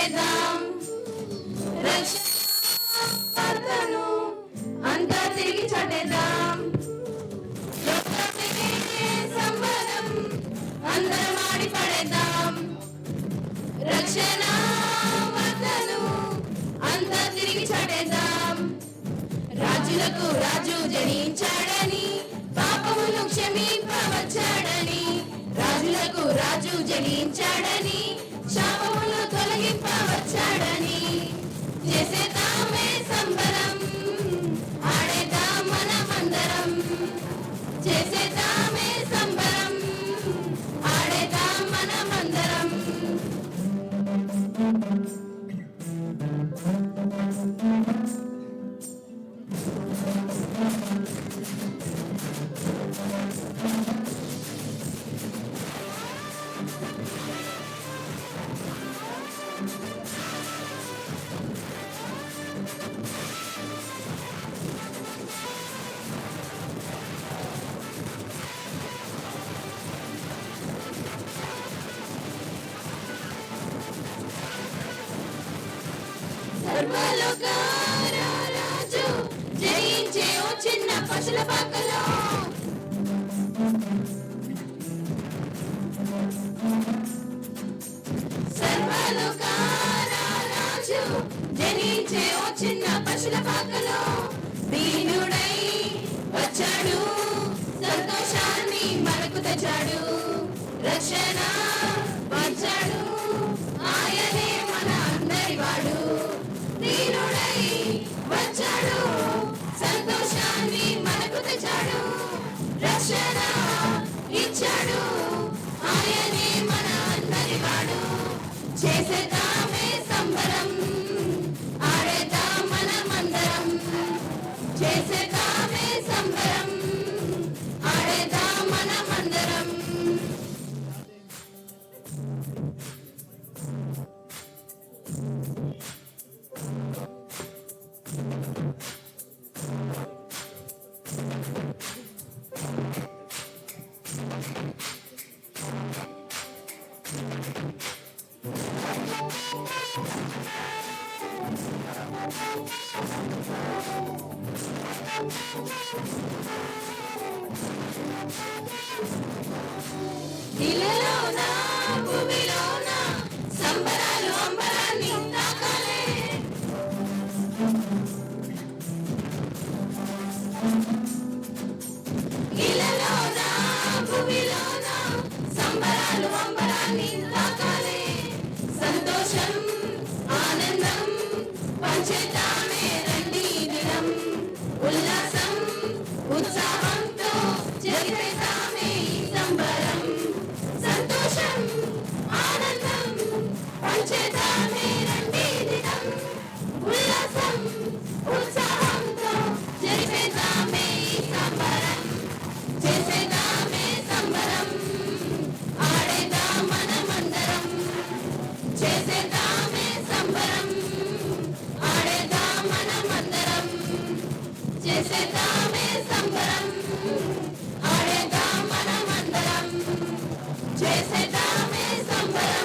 పాడేద్దాం రక్షణను అంతా తిరిగి చాటేద్దాం సంబరం అందరం ఆడి పడేద్దాం రక్షణ వార్తను అంతా తిరిగి చాటేద్దాం రాజులకు రాజు జనించాడని పాపములు క్షమింపవచ్చాడని రాజులకు రాజు జనించాడని శాపములు తొలగింపవచ్చాడని చేసేద్దామే సంబరం ఆడేద్దాం మనమందరం చేసేద్దామే సంబరం ఆడేద్దాం మనమందరం సర్వలోకాల రాజు జయించే ఓ చిన్న పశుల పాకలో సర్వలోకాల రాజు జయించే ఓ చిన్న పశుల పాకలో దీనుడై వచ్చాడు సంతోషాన్ని మనకు తెచ్చాడు రక్షణ వచ్చాడు ఆయనే మన అందరి వాడు దీనుడై వచ్చాడు సంతోషాన్ని మనకు తెచ్చాడు రక్షణ ఇచ్చాడు ఆయనే మన అందరి వాడు చేసేద్దామే సంబరం ఆడేద్దాం మనమందరం చేసేద్దామే సంబరం ఆడేద్దాం మనమందరం ఇలలోన భూమిలోన సంబరాలు అంబరాన్ని తాకాలే ఇలలోన భూమిలోన సంబరాలు అంబరాన్ని తాకాలే సంతోషం ఆనందం పంచేద్దామే రండి దినం ఉల్లాసం ఉత్సాహంతో జరిపేద్దామే ఈ సంబరం సంతోషం ఆనందం పంచేద్దామే రండి దినం ఉల్లాసం ఉత్సాహంతో జరిపేద్దామే ఈ సంబరం చేసేద్దామే సంబరం ఆడేద్దాం మనమందరం చేసేద్దామే సంబరం ఆడేద్దాం మనమందరం చేసేద్దామే సంబరం ఆడేద్దాం మనమందరం చేసేద్దామే సంబరం